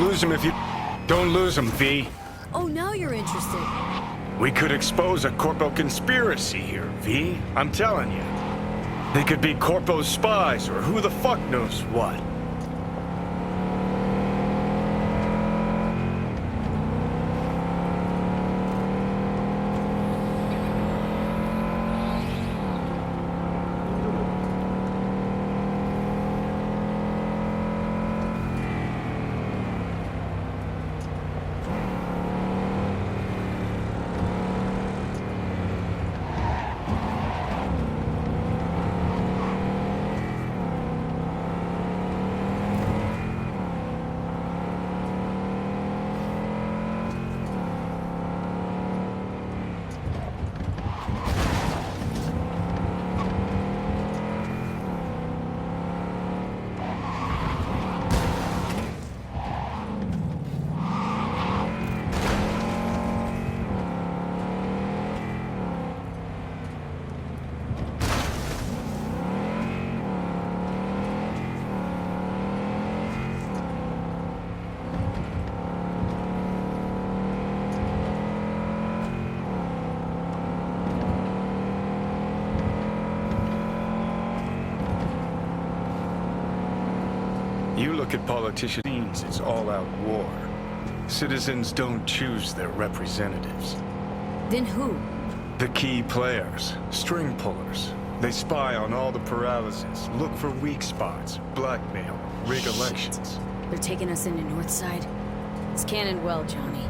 lose him if you... Don't lose him, V. Oh, now you're interested. We could expose a Corpo conspiracy here, V. I'm telling you. They could be Corpo's spies, or who the fuck knows what. You look at politicians, it's all-out war. Citizens don't choose their representatives. Then who? The key players, string pullers. They spy on all the paralysis, look for weak spots, blackmail, rig elections. They're taking us into Northside. It's cannon well, Johnny.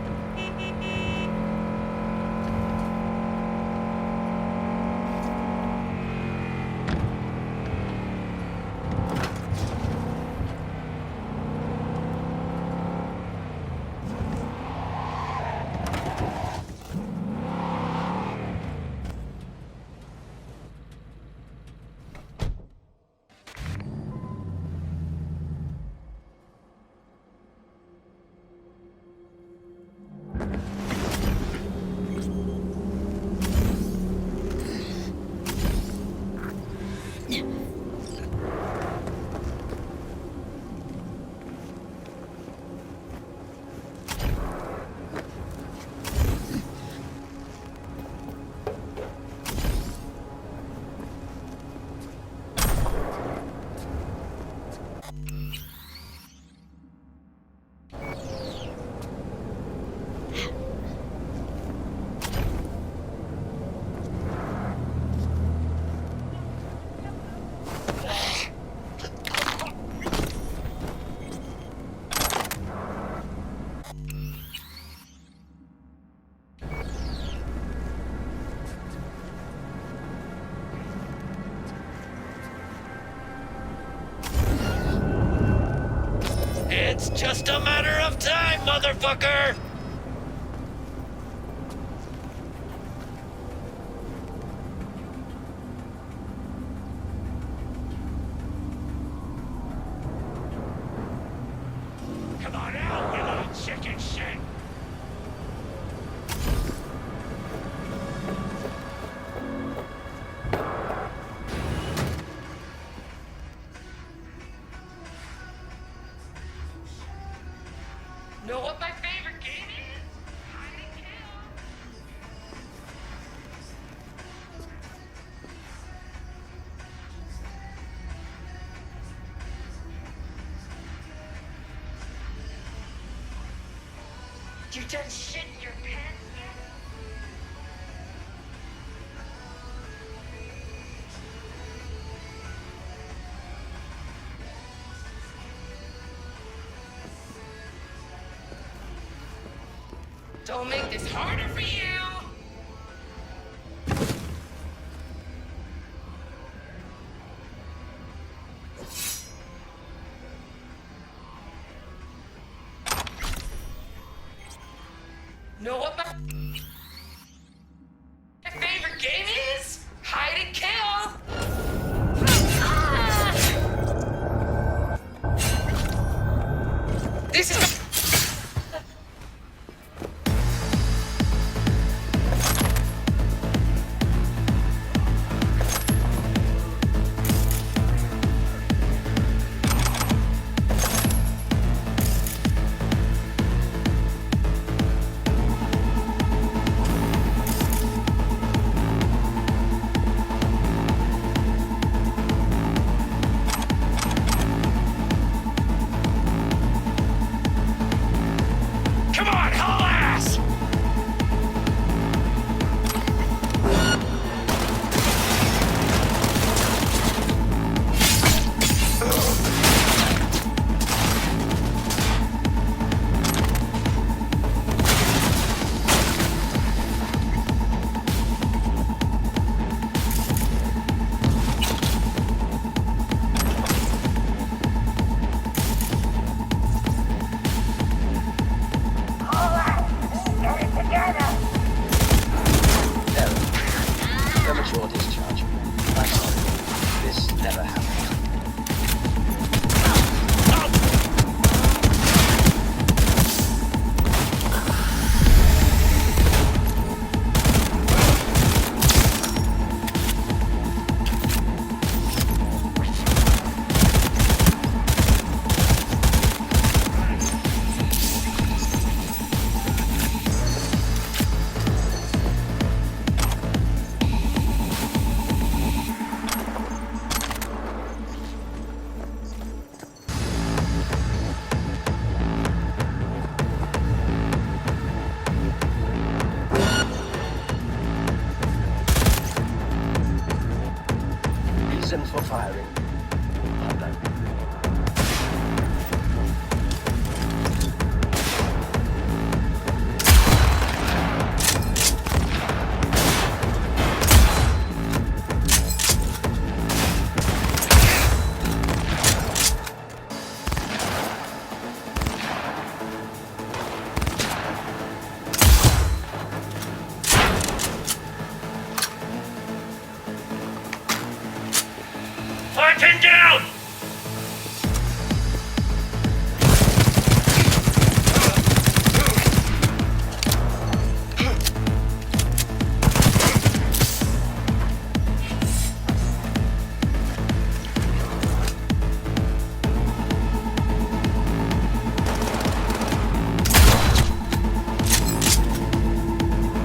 It's just a matter of time, motherfucker! Come on out, you little chicken shit! Know what my favorite game is? Hide and kill. You done shit in your pants yet? Don't make this harder for you! Know what my favorite game is? Hide and kill! This is Systems for firing. Pipeline. Martin down!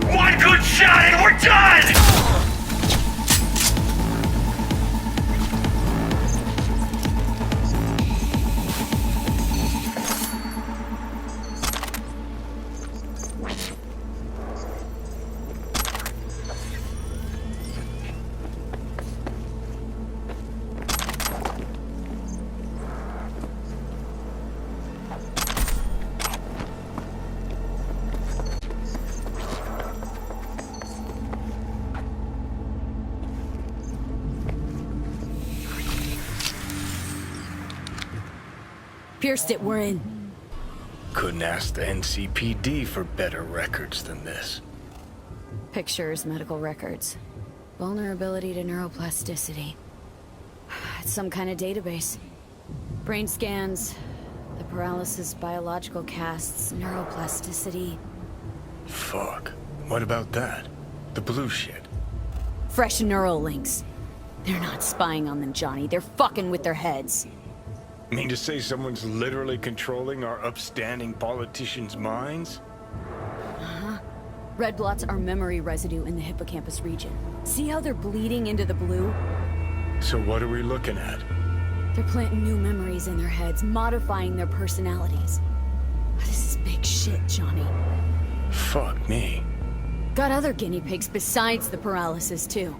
One good shot and we're done! Pierced it, we're in. Couldn't ask the NCPD for better records than this. Pictures, medical records. Vulnerability to neuroplasticity. It's some kind of database. Brain scans, the paralysis, biological casts, neuroplasticity. Fuck. What about that? The blue shit. Fresh neural links. They're not spying on them, Johnny. They're fucking with their heads. Mean to say someone's literally controlling our upstanding politicians' minds? Red blots are memory residue in the hippocampus region. See how they're bleeding into the blue? So what are we looking at? They're planting new memories in their heads, modifying their personalities. This is big shit, Johnny. Fuck me. Got other guinea pigs besides the paralysis, too.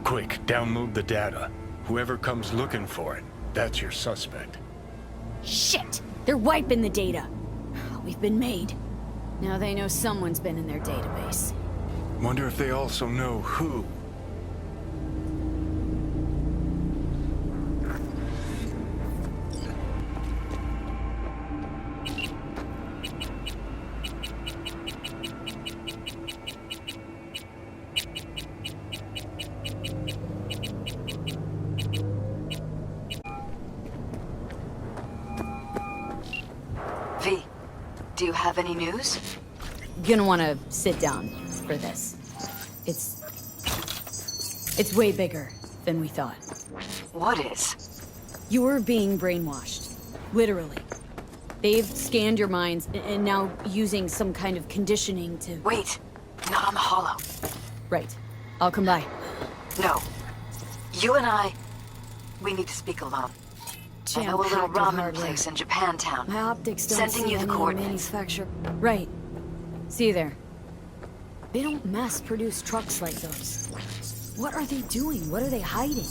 Quick, download the data. Whoever comes looking for it, that's your suspect. Shit! They're wiping the data. We've been made. Now they know someone's been in their database. Wonder if they also know who. V, do you have any news? Gonna wanna sit down for this. It's way bigger than we thought. What is? You're being brainwashed. Literally. They've scanned your minds and now using some kind of conditioning to... Wait, not on the holo. Right. I'll come by. No. You and I, we need to speak alone. I know a little Jam-packed with ramen hardware. place in Japantown. My optics don't Sending see you the any coordinates. manufacturer. Right. See you there. They don't mass-produce trucks like those. What are they doing? What are they hiding?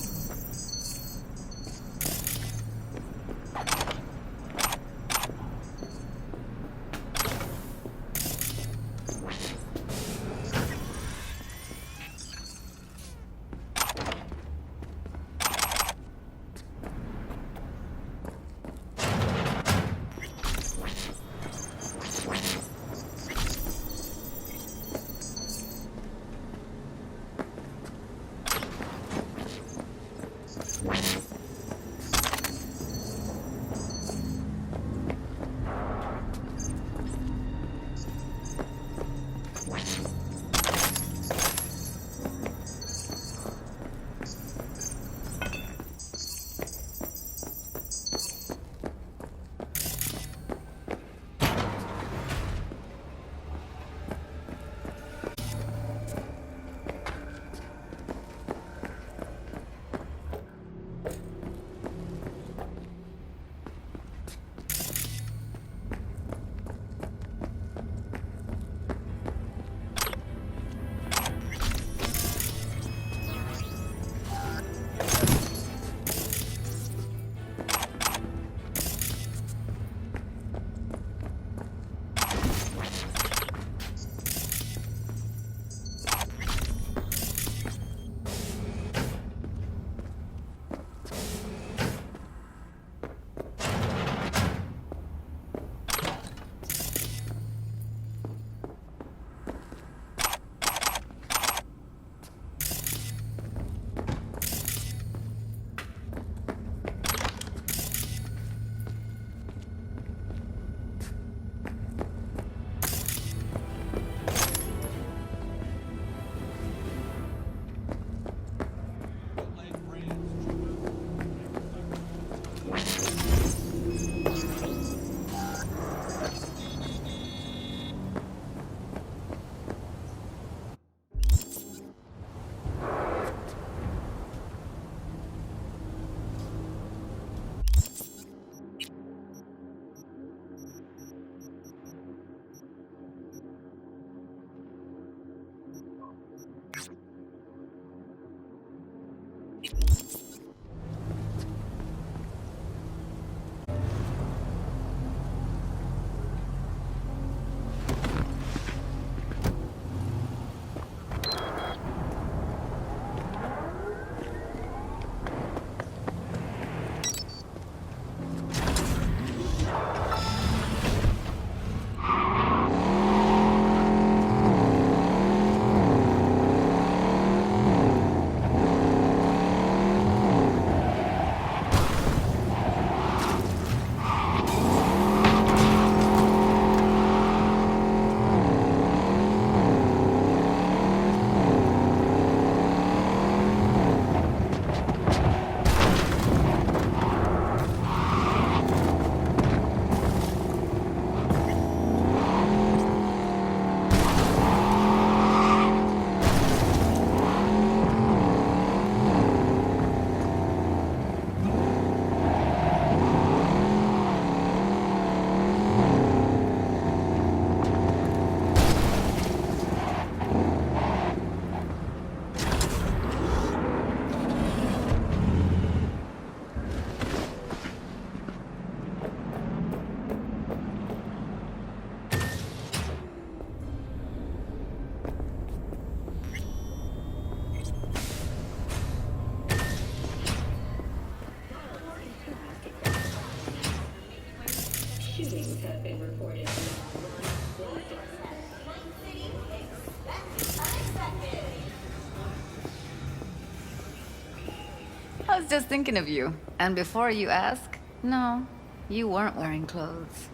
I was just thinking of you. And before you ask, no, you weren't wearing clothes.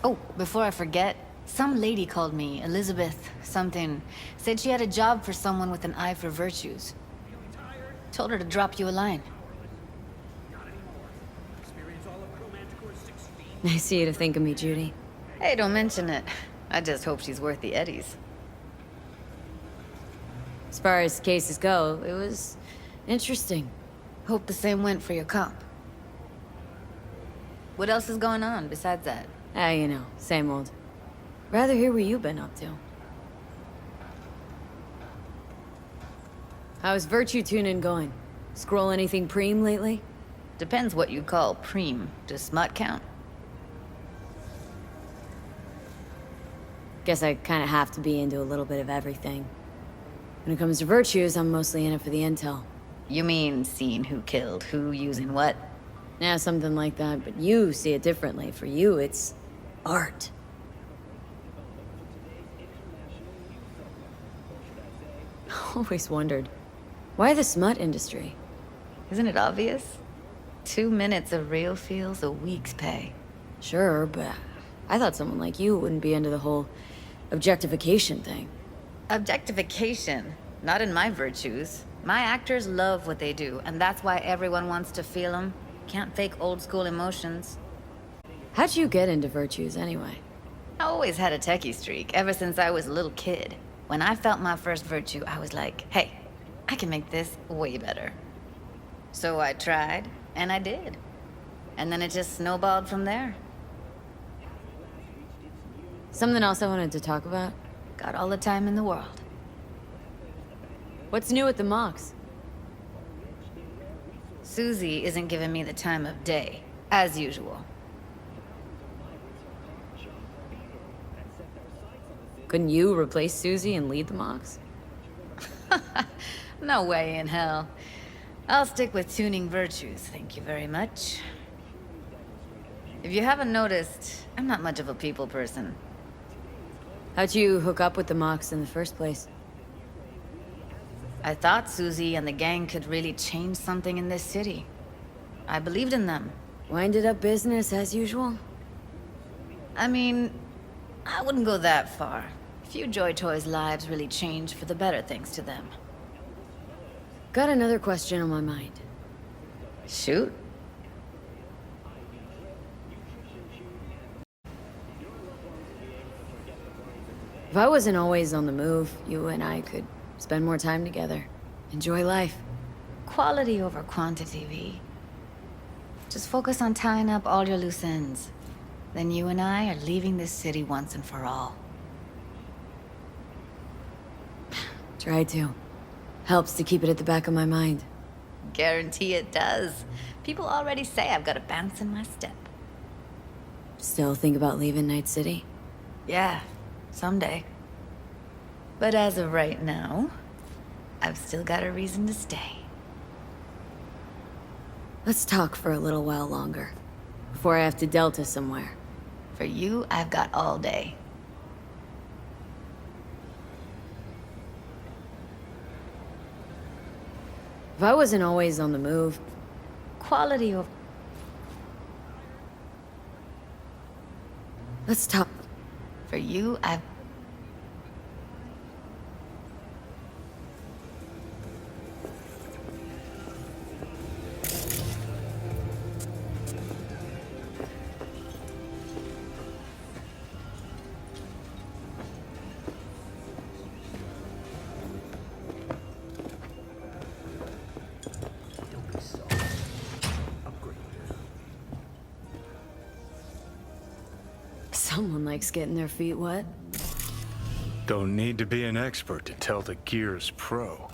Oh, before I forget, some lady called me, Elizabeth something. Said she had a job for someone with an eye for virtues. Told her to drop you a line. Nice of you to think of me, Judy. Hey, don't mention it. I just hope she's worth the eddies. As far as cases go, it was interesting. Hope the same went for your comp. What else is going on besides that? Ah, you know, same old. Rather hear what you've been up to. How's virtue tuning going? Scroll anything preem lately? Depends what you call preem. Does smut count? Guess I kinda have to be into a little bit of everything. When it comes to virtues, I'm mostly in it for the intel. You mean seeing who killed who, using what? Yeah, something like that, but you see it differently. For you, it's art. Always wondered, why the smut industry? Isn't it obvious? 2 minutes of real feels a week's pay. Sure, but I thought someone like you wouldn't be into the whole objectification thing. Objectification? Not in my virtues. My actors love what they do, and that's why everyone wants to feel them. Can't fake old school emotions. How'd you get into virtues, anyway? I always had a techie streak, ever since I was a little kid. When I felt my first virtue, I was like, hey, I can make this way better. So I tried, and I did. And then it just snowballed from there. Something else I wanted to talk about? Got all the time in the world. What's new at the mocks? Susie isn't giving me the time of day, as usual. Couldn't you replace Susie and lead the mocks? No way in hell. I'll stick with tuning virtues, thank you very much. If you haven't noticed, I'm not much of a people person. How'd you hook up with the mocks in the first place? I thought Susie and the gang could really change something in this city. I believed in them. Winded up business as usual? I mean, I wouldn't go that far. Few Joy Toys' lives really changed for the better thanks to them. Got another question on my mind. Shoot. If I wasn't always on the move, you and I could spend more time together. Enjoy life. Quality over quantity, V. Just focus on tying up all your loose ends. Then you and I are leaving this city once and for all. Try to. Helps to keep it at the back of my mind. Guarantee it does. People already say I've got a bounce in my step. Still think about leaving Night City? Yeah, someday. But as of right now, I've still got a reason to stay. Let's talk for a little while longer. Before I have to Delta somewhere. For you, I've got all day. If I wasn't always on the move, Quality of... let's talk. For you, I've... Don't be so. Upgrade. Someone likes getting their feet wet. Don't need to be an expert to tell the gear's pro.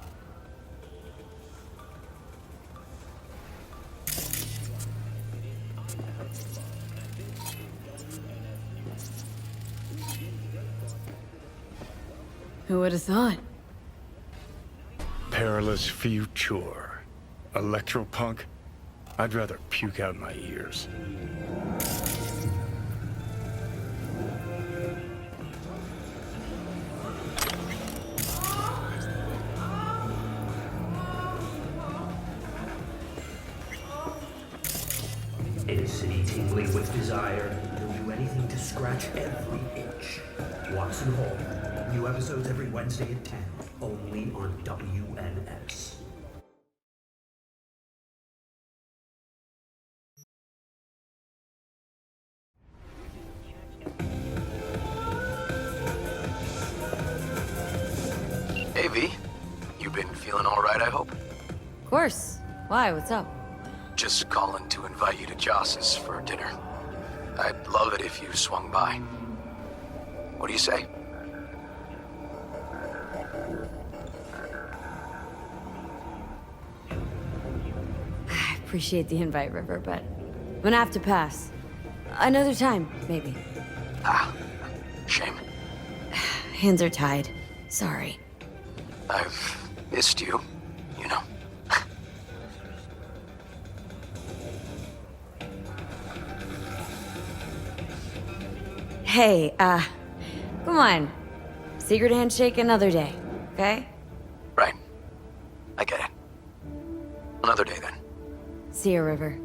Who would have thought? Perilous future. Electropunk? I'd rather puke out my ears. In a city tingling with desire, they'll do anything to scratch every itch. Watson Hall. New episodes every Wednesday at 10, only on WNS. Hey, V. You been feeling all right, I hope? Of course. Why? What's up? Just calling to invite you to Joss's for dinner. I'd love it if you swung by. What do you say? I appreciate the invite, River, but I'm gonna have to pass. Another time, maybe. Ah, shame. Hands are tied. Sorry. I've missed you, you know. Hey, come on. Secret handshake another day, okay? Right. I get it. Another day then. See you, River.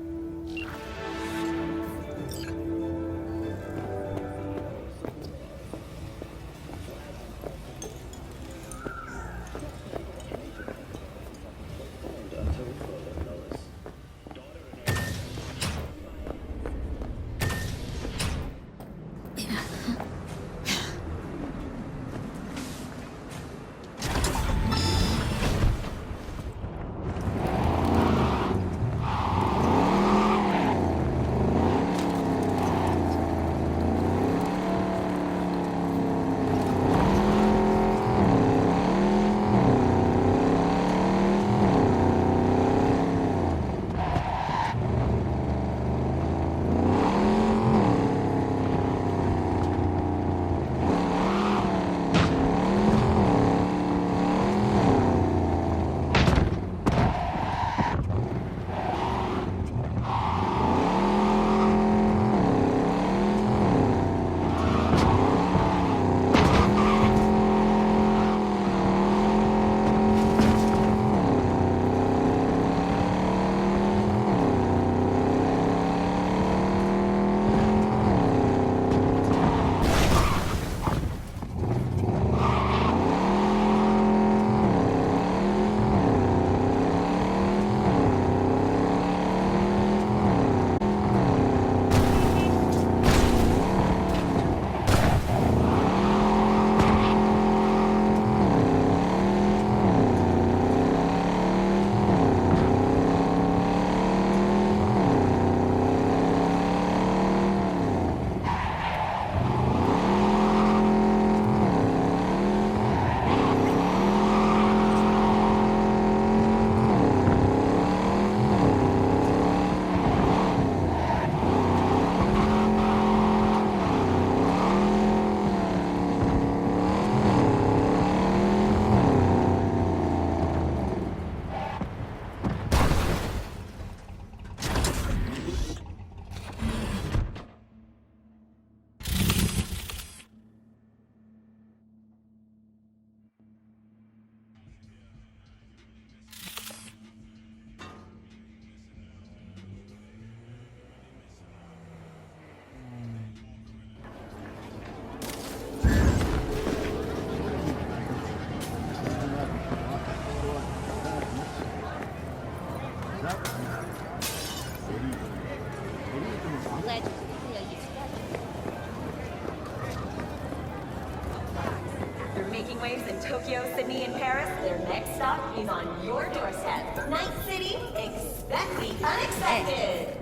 Their next stop is on your doorstep. Night City, expect the unexpected.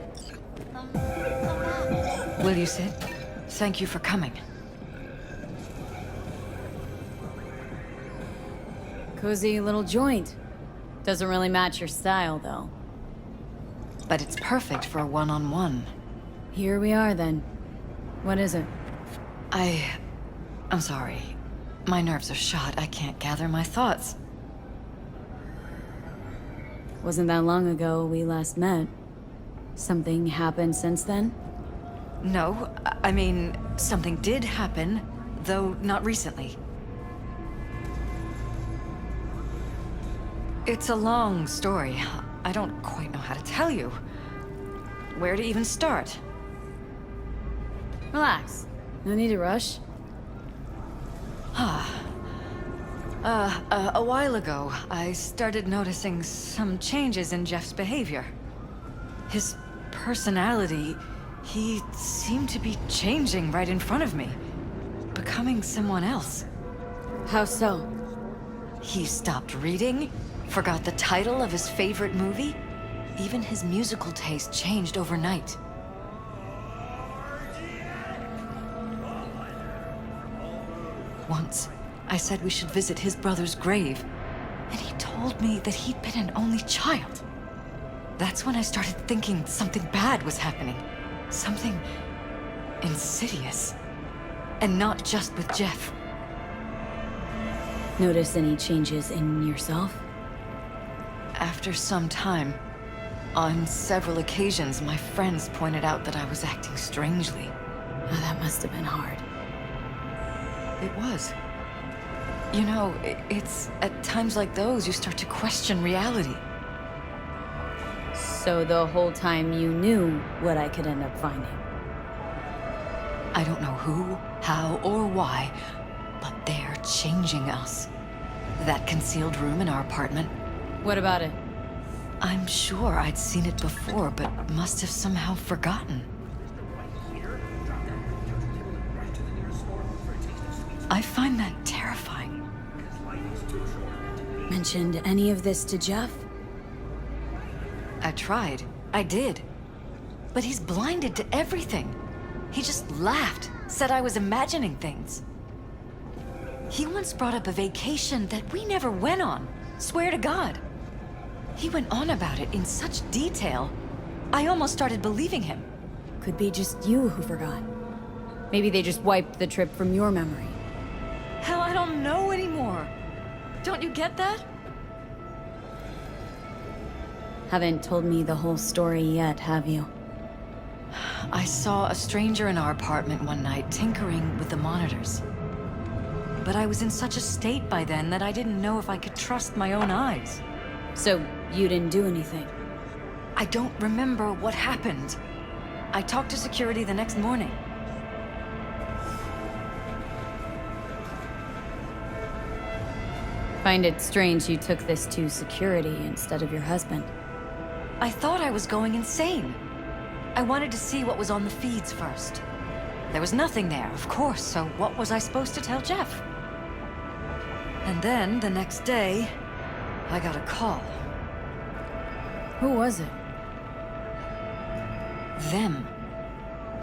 Will you sit? Thank you for coming. Cozy little joint. Doesn't really match your style, though. But it's perfect for a one-on-one. Here we are, then. What is it? I'm sorry. My nerves are shot. I can't gather my thoughts. Wasn't that long ago we last met. Something happened since then? No, I mean, something did happen, though not recently. It's a long story. I don't quite know how to tell you. Where to even start? Relax. No need to rush. A while ago, I started noticing some changes in Jeff's behavior. His personality, he seemed to be changing right in front of me. Becoming someone else. How so? He stopped reading, forgot the title of his favorite movie. Even his musical taste changed overnight. Once, I said we should visit his brother's grave, and he told me that he'd been an only child. That's when I started thinking something bad was happening. Something insidious. And not just with Jeff. Notice any changes in yourself? After some time, on several occasions, my friends pointed out that I was acting strangely. Oh, that must have been hard. It was. You know, it's at times like those you start to question reality. So the whole time you knew what I could end up finding? I don't know who, how, or why, but they're changing us. That concealed room in our apartment. What about it? I'm sure I'd seen it before, but must have somehow forgotten. I find that terrifying. Mentioned any of this to Jeff? I tried. I did. But he's blinded to everything. He just laughed, said I was imagining things. He once brought up a vacation that we never went on. Swear to God. He went on about it in such detail. I almost started believing him. Could be just you who forgot. Maybe they just wiped the trip from your memory. Hell, I don't know anymore. Don't you get that? Haven't told me the whole story yet, have you? I saw a stranger in our apartment one night tinkering with the monitors. But I was in such a state by then that I didn't know if I could trust my own eyes. So, you didn't do anything? I don't remember what happened. I talked to security the next morning. Find it strange you took this to security instead of your husband. I thought I was going insane. I wanted to see what was on the feeds first. There was nothing there, of course, so what was I supposed to tell Jeff? And then, the next day, I got a call. Who was it? Them.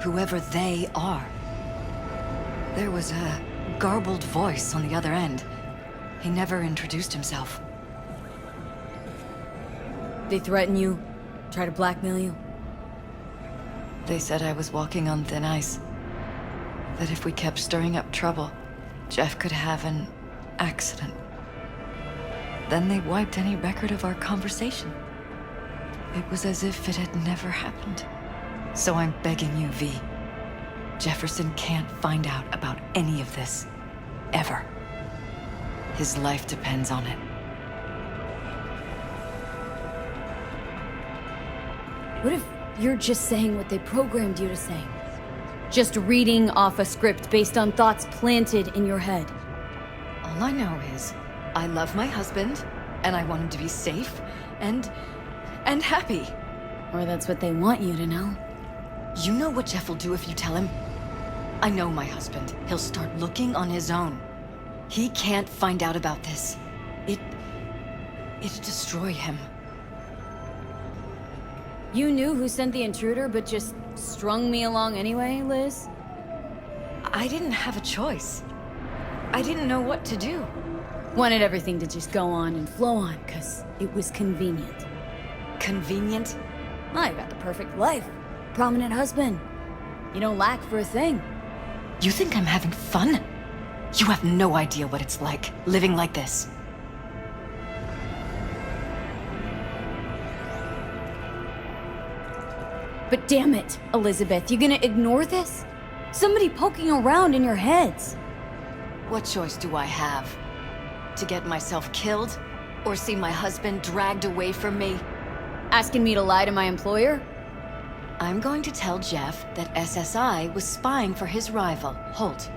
Whoever they are. There was a garbled voice on the other end. He never introduced himself. They threaten you? Try to blackmail you? They said I was walking on thin ice. That if we kept stirring up trouble, Jeff could have an accident. Then they wiped any record of our conversation. It was as if it had never happened. So I'm begging you, V. Jefferson can't find out about any of this. Ever. His life depends on it. What if you're just saying what they programmed you to say? Just reading off a script based on thoughts planted in your head. All I know is, I love my husband, and I want him to be safe, and happy. Or that's what they want you to know. You know what Jeff will do if you tell him? I know my husband. He'll start looking on his own. He can't find out about this. It'd destroy him. You knew who sent the intruder, but just strung me along anyway, Liz? I didn't have a choice. I didn't know what to do. Wanted everything to just go on and flow on, because it was convenient. Convenient? I got the perfect life. Prominent husband. You don't lack for a thing. You think I'm having fun? You have no idea what it's like, living like this. But damn it, Elizabeth, you gonna ignore this? Somebody poking around in your heads. What choice do I have? To get myself killed? Or see my husband dragged away from me? Asking me to lie to my employer? I'm going to tell Jeff that SSI was spying for his rival, Holt.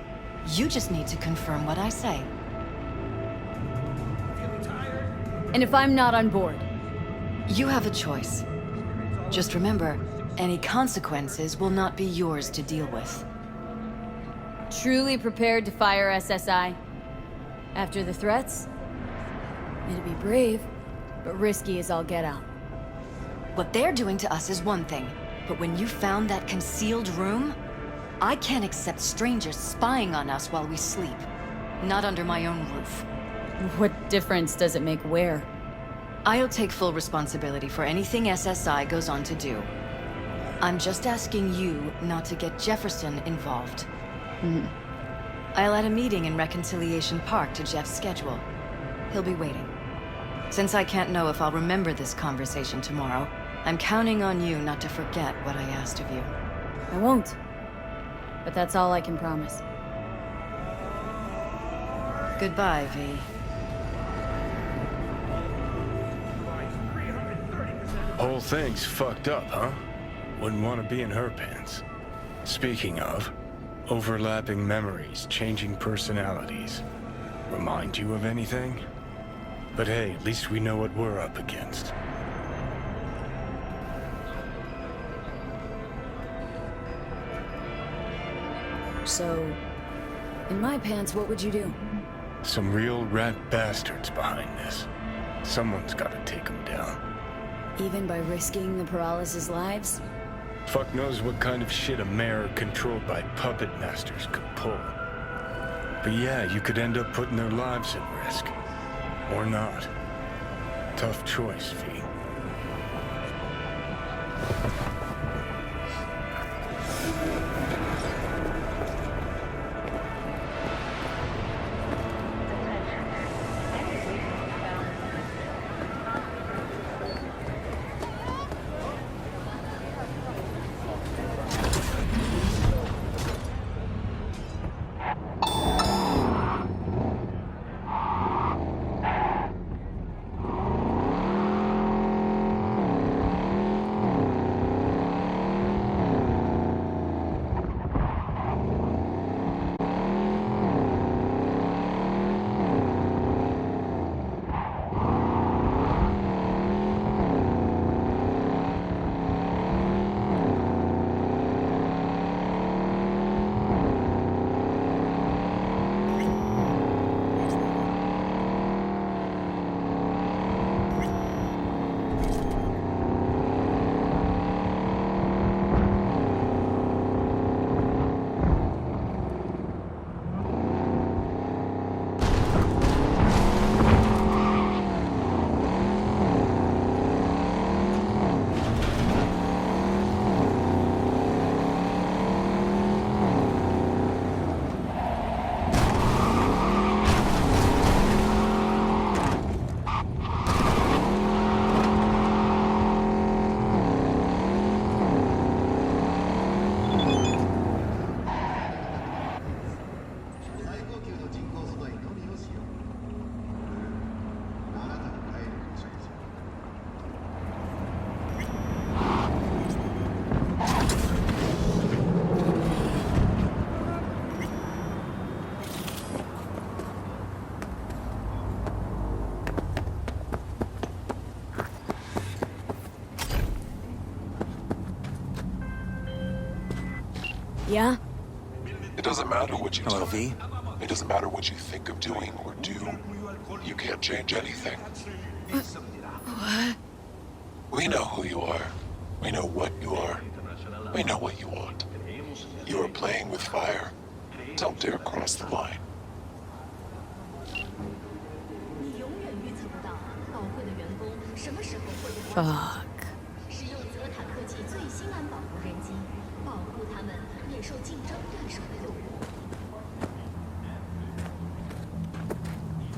You just need to confirm what I say. And if I'm not on board? You have a choice. Just remember, any consequences will not be yours to deal with. Truly prepared to fire SSI? After the threats? It'd be brave, but risky as all get out. What they're doing to us is one thing, but when you found that concealed room, I can't accept strangers spying on us while we sleep. Not under my own roof. What difference does it make where? I'll take full responsibility for anything SSI goes on to do. I'm just asking you not to get Jefferson involved. I'll add a meeting in Reconciliation Park to Jeff's schedule. He'll be waiting. Since I can't know if I'll remember this conversation tomorrow, I'm counting on you not to forget what I asked of you. I won't. But that's all I can promise. Goodbye, V. Whole thing's fucked up, huh? Wouldn't want to be in her pants. Speaking of, overlapping memories, changing personalities. Remind you of anything? But hey, at least we know what we're up against. So, in my pants, what would you do? Some real rat bastards behind this. Someone's gotta take them down. Even by risking the paralysis lives? Fuck knows what kind of shit a mayor controlled by puppet masters could pull. But yeah, you could end up putting their lives at risk. Or not. Tough choice, V. Yeah? It doesn't matter what you Hello, tell me. V? It doesn't matter what you think of doing or do. You can't change anything. We know who you are. We know what you are. We know what you want. You are playing with fire. Don't dare cross the line. Fuck.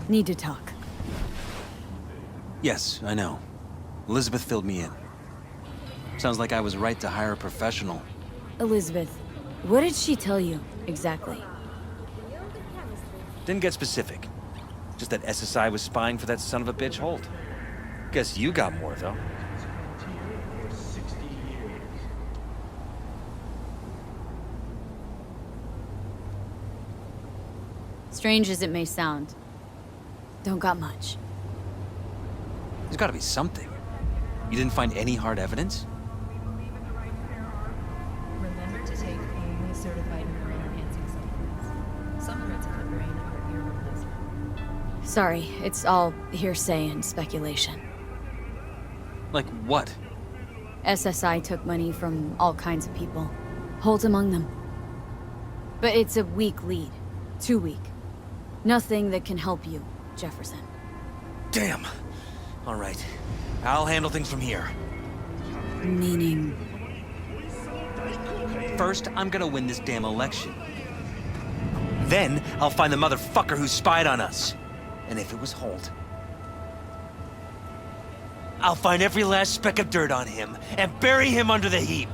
Need to talk. Yes, I know. Elizabeth filled me in. Sounds like I was right to hire a professional. Elizabeth, what did she tell you, exactly? Didn't get specific. Just that SSI was spying for that son of a bitch Holt. Guess you got more, though. Strange as it may sound, don't got much. There's gotta be something. You didn't find any hard evidence? Remember to take only certified brain-enhancing supplements. Some parts of the brain are irreplaceable. Sorry, it's all hearsay and speculation. Like what? SSI took money from all kinds of people. Holt among them. But it's a weak lead. Too weak. Nothing that can help you, Jefferson. Damn. All right. I'll handle things from here. Meaning... First, I'm gonna win this damn election. Then, I'll find the motherfucker who spied on us. And if it was Holt, I'll find every last speck of dirt on him and bury him under the heap.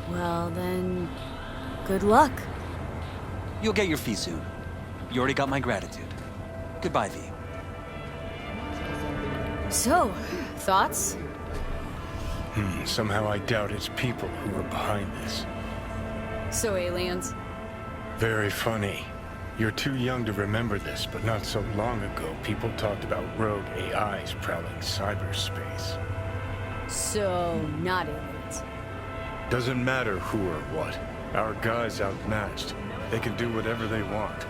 Well then... good luck. You'll get your fee soon. You already got my gratitude. Goodbye, V. So, thoughts? Somehow I doubt it's people who were behind this. So aliens? Very funny. You're too young to remember this, but not so long ago, people talked about rogue AIs prowling cyberspace. So, not aliens. Doesn't matter who or what. Our guy's outmatched. They can do whatever they want.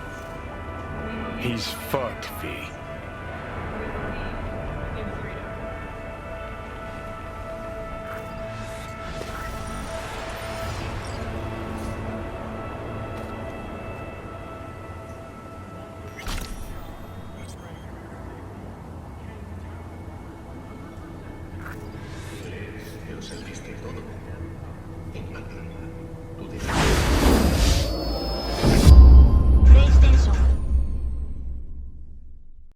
He's fucked, V.